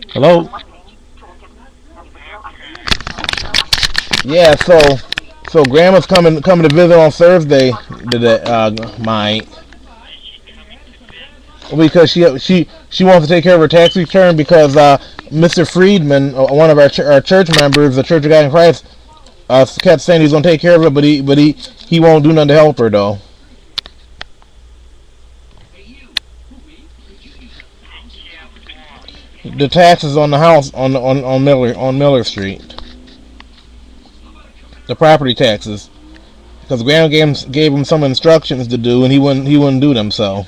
Hello? Yeah, so Grandma's coming to visit on Thursday. Because she wants to take care of her tax return because Mr. Friedman, one of our church members, the Church of God in Christ, kept saying he's gonna take care of it, but he won't do nothing to help her though. The taxes on the house on Miller Street, the property taxes, because Grandma gave him some instructions to do, and he wouldn't do them. So,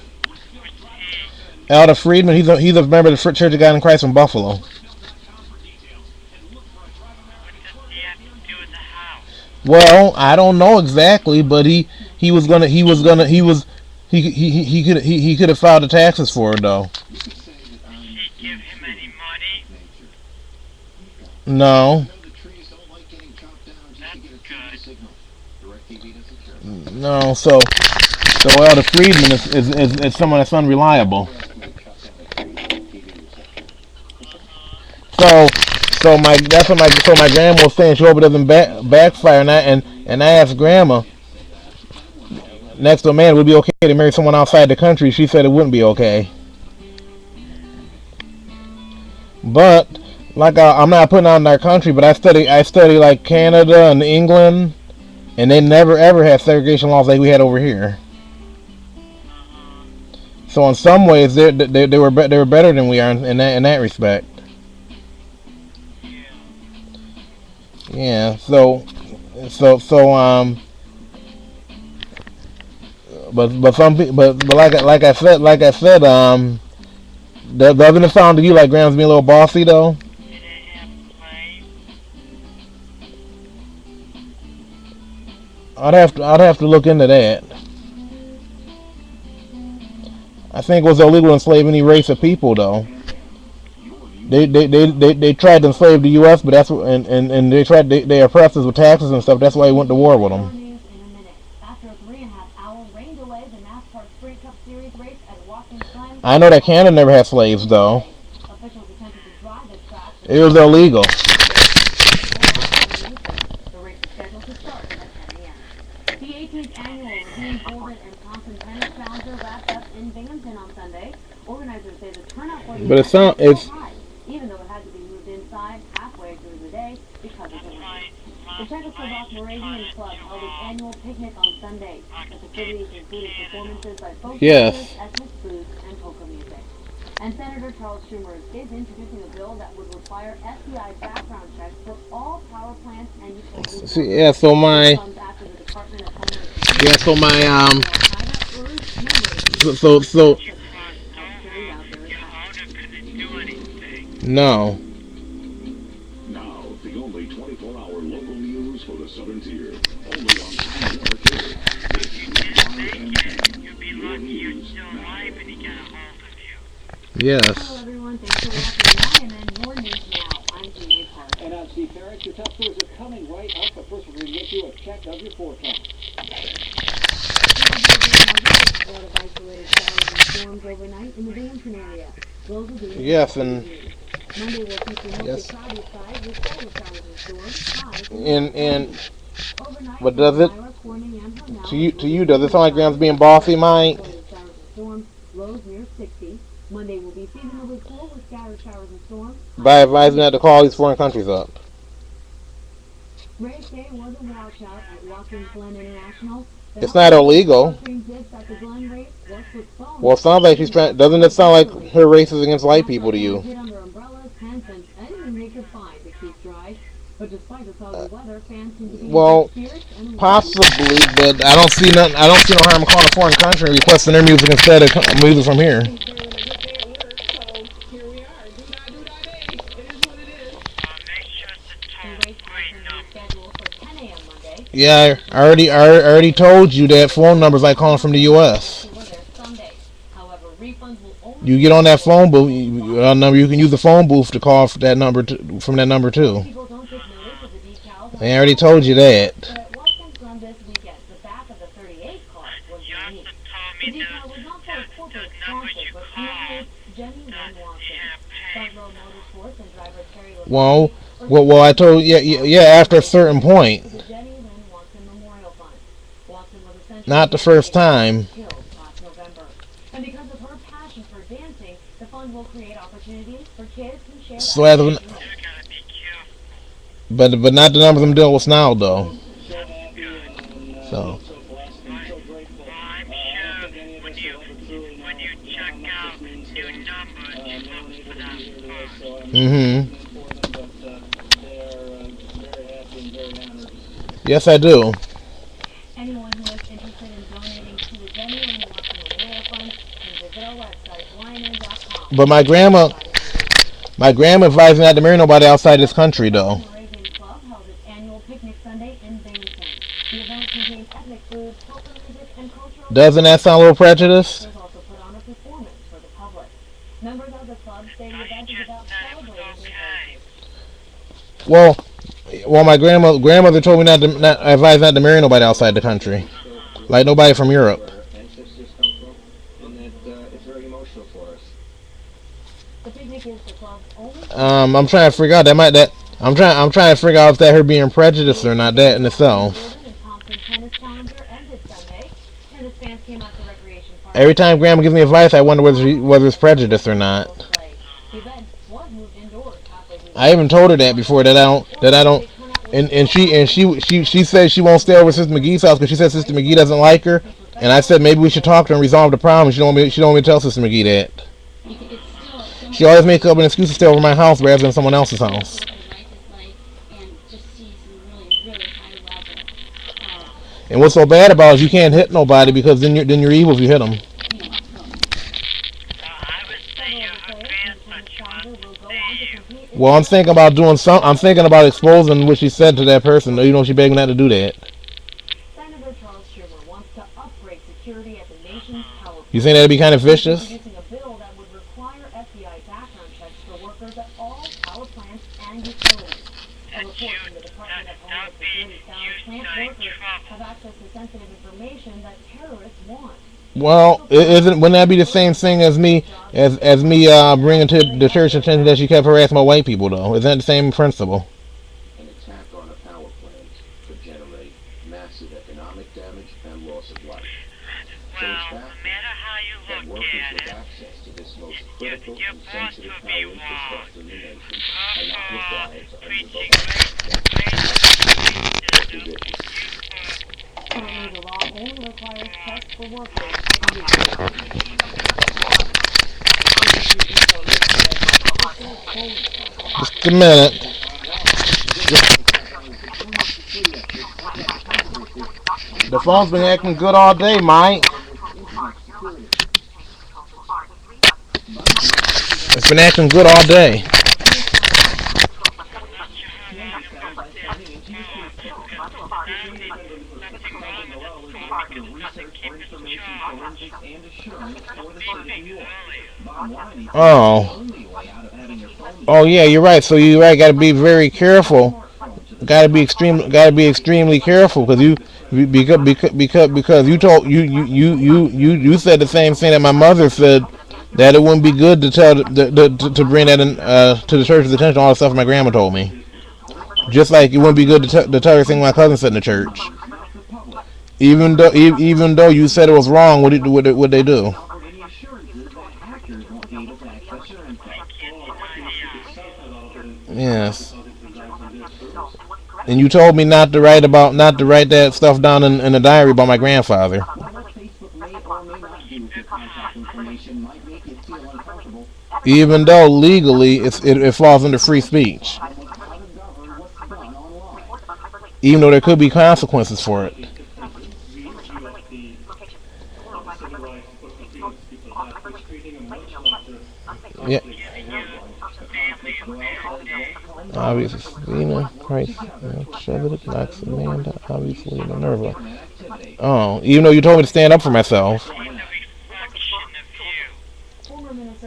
Elder Friedman, he's a member of the Church of God in Christ from Buffalo. Well, I don't know exactly, but he could have filed the taxes for it though. No. No, so Elder Friedman is someone that's unreliable. So my grandma was saying she hope it doesn't backfire, and I asked Grandma next door man would it be okay to marry someone outside the country. She said it wouldn't be okay. But like I'm not putting on our country, but I study like Canada and England, and they never ever had segregation laws like we had over here. So in some ways they were better than we are in that respect. Yeah. But some people, but like I said, doesn't it sound to you like Grandma's being a little bossy though? I'd have to look into that. I think it was illegal to enslave any race of people though. They tried to enslave the U.S., but that's and they oppressed us with taxes and stuff. That's why we went to war with them. I know that Canada never had slaves though. It was illegal. But it's even though it had to be moved inside halfway through the day because of the rain. The Czechoslovak Moravian Club held its annual picnic on Sunday. The festivities included performances by folk dancers, ethnic foods, and polka music. And Senator Charles Schumer is introducing a bill that would require FBI background checks for all power plants and utilities. No. Now, the only 24-hour local news for the Southern Tier. Only on Time Arcade. You'll be lucky you're still alive and he got a hold of you. Yes. Hello, everyone. Thanks for watching. And then more news now. I'm Jeannie Park. And I'm Steve Parrish. Your top stories are coming right up, but first we're going to get you a check of your forecast. Isolated showers and storms overnight in the Dancing area. Yes, and Monday will feature mostly cloudy skies with cold showers and storms. And but does it to you does it sound like Grandma's being bossy, Mike? Lows near 60. Monday will be seasonally cool with scattered showers and storms. By advising that to call these foreign countries up. Race Day was a washout at Watkins Glen International. It's not illegal. Well, it sounds like she's trying. Doesn't it sound like her race is against white people to you? Well, possibly, but I don't see nothing. I don't see no harm in calling a foreign country and requesting their music instead of music from here. Yeah, I already told you that phone number's like calling from the U.S. You get on that phone booth, number. You can use the phone booth to call for that number from that number too. I already told you that. Well, I told yeah. After a certain point, not the first time. So but not the numbers I'm dealing with now though. So. Mhm. Yes, I do. But my grandma advised me not to marry nobody outside this country, though. Doesn't that sound a little prejudiced? Well, my grandmother told me not advised not to marry nobody outside the country, like nobody from Europe. I'm trying to figure out that might that I'm trying to figure out if that her being prejudiced or not. That in itself. Every time Grandma gives me advice, I wonder whether it's prejudice or not. I even told her that before that I don't and she said she won't stay over at Sister McGee's house because she said Sister McGee doesn't like her. And I said maybe we should talk to her and resolve the problem. She don't want me to tell Sister McGee that. She always makes up an excuse to stay over my house rather than someone else's house. And what's so bad about it is you can't hit nobody because then you're evil if you hit them. Well, I'm thinking about doing some. I'm thinking about exposing what she said to that person. She begged me not to do that. You think that'd be kind of vicious? Well, wouldn't that be the same thing as me bringing to the church attention that she kept harassing my white people though? Isn't that the same principle? Just a minute. The phone's been acting good all day, Mike. It's been acting good all day. Oh. Oh yeah, you're right. So you're right. Got to be very careful. Got to be extremely careful because you said the same thing that my mother said, that it wouldn't be good to tell to bring that in, to the church's attention, all the stuff my grandma told me. Just like it wouldn't be good to tell everything my cousin said in the church. Even though you said it was wrong, what they do? Yes. And you told me not to write that stuff down in the diary about my grandfather. Even though legally it falls under free speech. Even though there could be consequences for it. Yeah. Obviously, Christ, Chevrolet knocks Amanda obviously in the nerve. Oh, even though you told me to stand up for myself.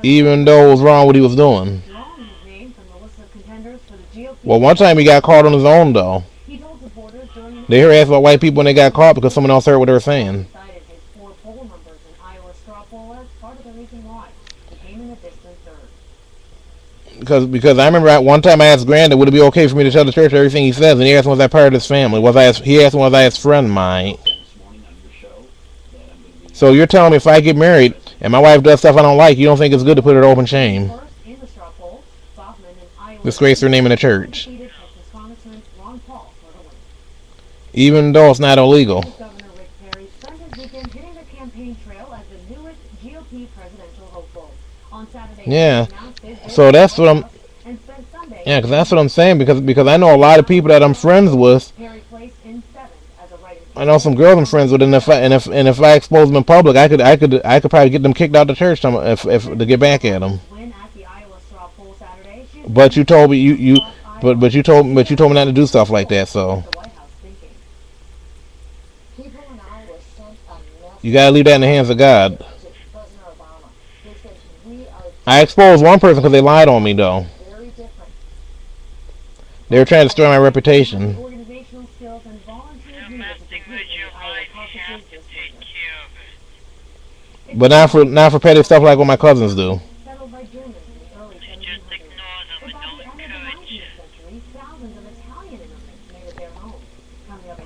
Even though it was wrong what he was doing. Well, one time he got caught on his own, though. They hear asked about white people when they got caught because someone else heard what they were saying. Because I remember one time I asked Granddad, would it be okay for me to tell the church everything he says, and he asked me was I part of his family. He asked me was I his friend, Mike. So you're telling me if I get married and my wife does stuff I don't like, you don't think it's good to put her to open shame? Disgrace her name in the church. Even though it's not illegal. Yeah. So that's what I'm. Yeah, because that's what I'm saying. Because I know a lot of people that I'm friends with. I know some girls I'm friends with, and if I expose them in public, I could probably get them kicked out of the church if to get back at them. But you told me but you told me not to do stuff like that. So you gotta leave that in the hands of God. I exposed one person because they lied on me, though. They were trying to destroy my reputation. But not for petty stuff like what my cousins do.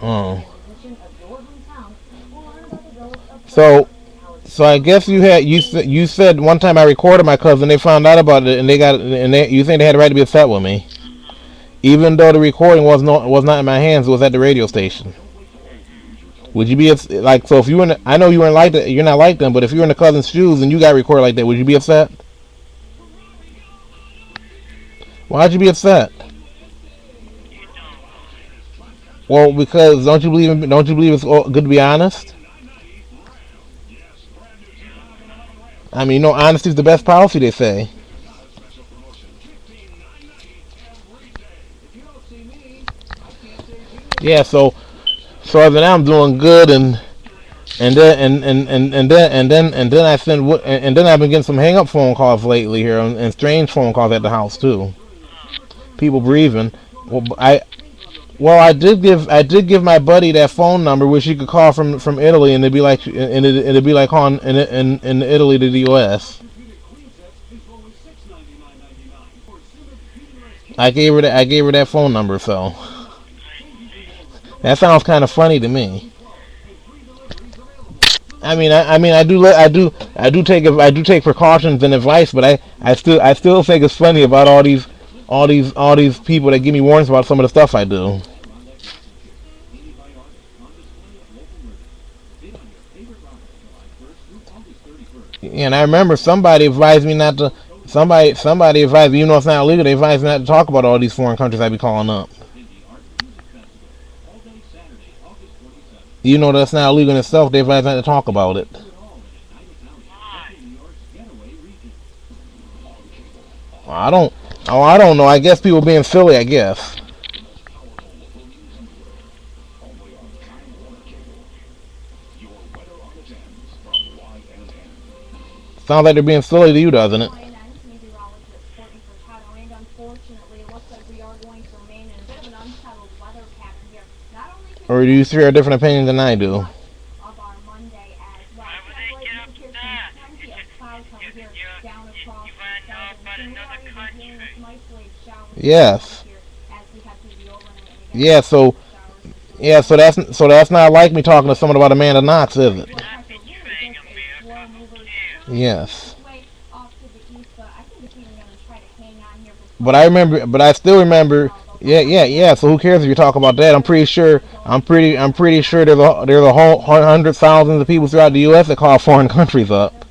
Oh. So I guess you said one time I recorded my cousin. They found out about it, and you think they had the right to be upset with me, even though the recording was not in my hands. It was at the radio station. Would you be like so if you were? I know you weren't like that. You're not like them, but if you were in the cousin's shoes and you got recorded like that, would you be upset? Why'd you be upset? Well, because don't you believe it's good to be honest? I mean, honesty is the best policy, they say. Yeah, so other than I'm doing good, and then I've been getting some hang up phone calls lately here, and strange phone calls at the house too. People breathing. I did give my buddy that phone number which he could call from Italy, and it'd be like calling in Italy to the U.S. I gave her that phone number, so that sounds kind of funny to me. I do take precautions and advice, but I still think it's funny about all these people that give me warnings about some of the stuff I do. And I remember somebody advised me not to. Somebody advised me, even though it's not illegal, they advised me not to talk about all these foreign countries I be calling up. Even though that's not illegal in itself, they advised me not to talk about it. I don't know. I guess people being silly, I guess. Sounds like they're being silly to you, doesn't it? Or do you share a different opinion than I do? Yes. So that's not like me talking to someone about Amanda Knox, is it? Yes. But I still remember. Yeah. So who cares if you talk about that? I'm pretty sure there's a whole hundred thousands of people throughout the U.S. that call foreign countries up.